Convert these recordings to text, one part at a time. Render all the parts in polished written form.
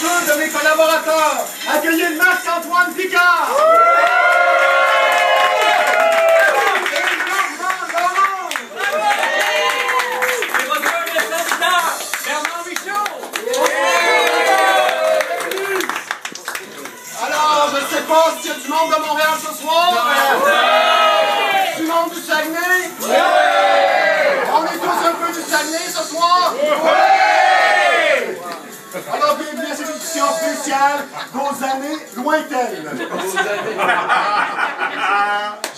deux de mes collaborateurs. Accueillez Marc-Antoine Picard. Alors, je ne sais pas s'il y a du monde de Montréal ce soir. Du monde du Saguenay? Oui! On est tous un peu du Saguenay ce soir? Oui! Alors, bienvenue à cette édition spéciale vos années lointaines.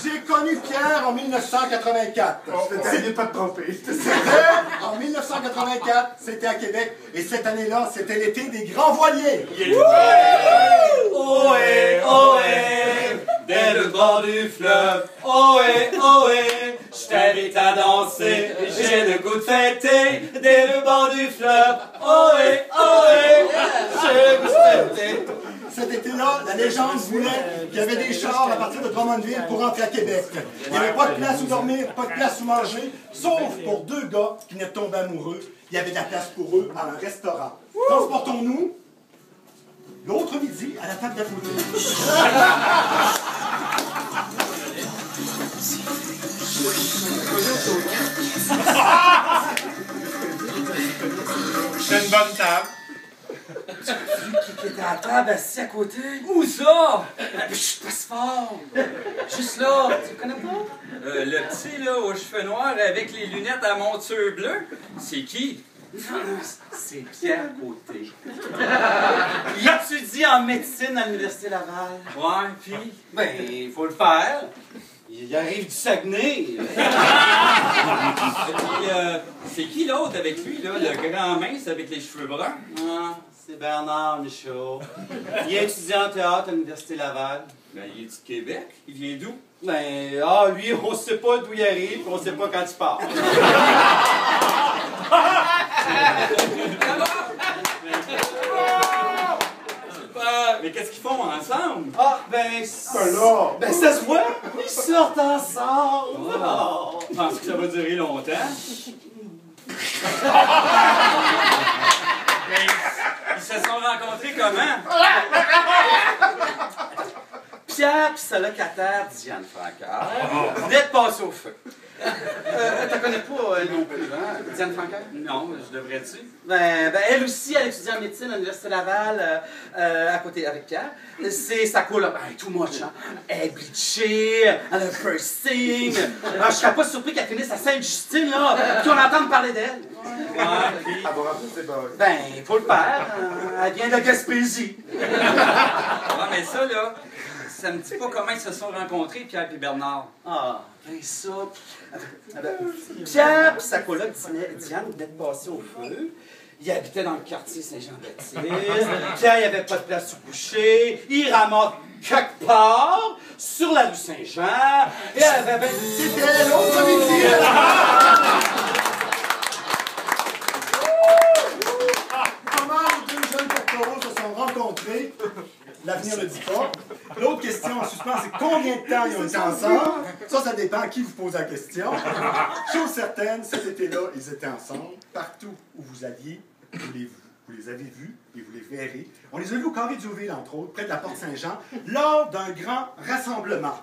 J'ai connu Pierre en 1984. N'essayez pas de tromper. C'était en 1984, c'était à Québec. Et cette année-là, c'était l'été des grands voiliers. Ohé, ohé, dès le bord du fleuve. Ohé, ohé, je t'invite à danser. J'ai le goût de fêter dès le bord du fleuve. Ohé, ohé, j'ai le goût de fêter. Cet été-là, la légende voulait qu'il y avait des chars à partir de Drummondville pour rentrer à Québec. Il n'y avait pas de place où dormir, pas de place où manger, sauf pour deux gars qui venaient de tomber amoureux. Il y avait de la place pour eux à un restaurant. Transportons-nous l'autre midi à la table d'à côté. C'est une bonne table. Celui qui était à la table assis à côté. Où ça? Chut, passe fort. Juste là, tu le connais pas? Le petit là aux cheveux noirs avec les lunettes à monture bleue. C'est qui? C'est Pierre Côté. Il étudie en médecine à l'Université Laval. Ouais, puis? Ben, il faut le faire. Il arrive du Saguenay. C'est qui l'autre avec lui, là? Le grand mince avec les cheveux bruns? Ah, c'est Bernard Michaud. Il est étudiant en théâtre à l'Université Laval. Ben, il est du Québec. Il vient d'où? Ben, lui, on sait pas d'où il arrive, puis on sait pas quand il part. Mais qu'est-ce qu'ils font ensemble? Ah, ben, ça se voit. Ils sortent ensemble. Oh. Je pense que ça va durer longtemps. Mais ils se sont rencontrés comment? Pierre pis sa locataire, Diane Francaire, venait de passer au feu. T'en connais pas non plus, hein, Diane Francaire? Non, je devrais-tu? Ben, elle aussi, elle étudie en médecine à l'Université Laval, à côté avec Pierre. C'est sa coloc, ben, tout much, hein. Elle est bleachée, elle a un piercing. Je serais pas surpris qu'elle finisse à Sainte-Justine, là, puis qu'on entende parler d'elle. Ouais, puis... Ah bon, c'est pas vrai. Ben, faut le faire. Elle vient de Gaspésie. Ouais, mais ça, là, ça me dit pas comment ils se sont rencontrés, Pierre et Bernard. Ah, ben ça. Pierre et sa coloc Diane venaient de passer au feu. Il habitait dans le quartier Saint-Jean-Baptiste. Pierre, il n'y avait pas de place où coucher. Il ramasse quelque part sur la rue Saint-Jean. Et elle avait... C'était l'autre midi. Comment les deux jeunes pectoraux se sont rencontrés? L'avenir ne dit pas. L'autre question en suspens, c'est combien de temps ils ont été ensemble? Ça dépend à qui vous pose la question. Chose certaine, cet été-là, ils étaient ensemble. Partout où vous alliez, vous les avez vus et vous les verrez. On les a vus au Carré d'Youville, entre autres, près de la Porte Saint-Jean, lors d'un grand rassemblement.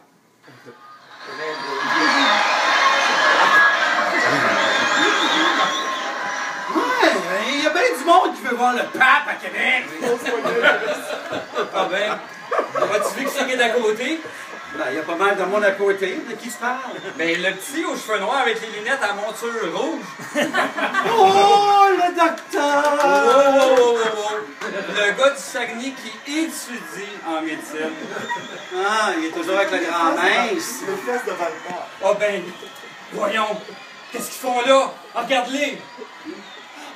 Il y a bien du monde qui veut voir le pape à Québec. Ah ben, vas-tu vu que c'est qui est d'à côté? Ben, il y a pas mal de monde à côté. De qui tu parles? Ben, le petit aux cheveux noirs avec les lunettes à monture rouge. Oh, le docteur! Oh. Le gars du Saguenay qui étudie en médecine. Ah, il est toujours avec le grand mince. Les fesses de Valport. Ah ben, voyons, qu'est-ce qu'ils font là? Ah, regarde-les.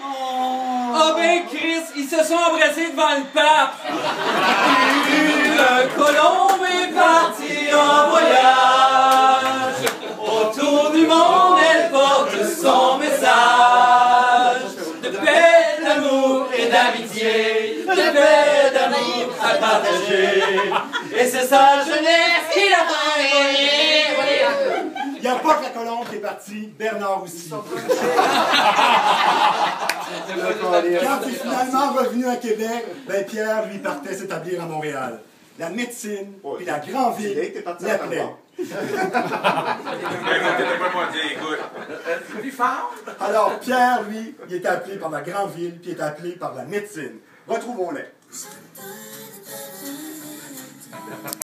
Ah ben, Chris, ils se sont embrassés devant le pape. Le colombe est parti en voyage. Autour du monde, elle porte son message. De paix, d'amour et d'amitié. De paix, d'amour à partager. Et c'est sa jeunesse qui l'a fait. Il n'y a pas que la Colombe qui est partie, Bernard aussi. Quand il est finalement revenu à Québec, ben Pierre, lui, partait s'établir à Montréal. La médecine, puis la grande ville, l'appelait. Alors, Pierre, lui, il est appelé par la grande ville, puis il est appelé par la médecine. Retrouvons-les.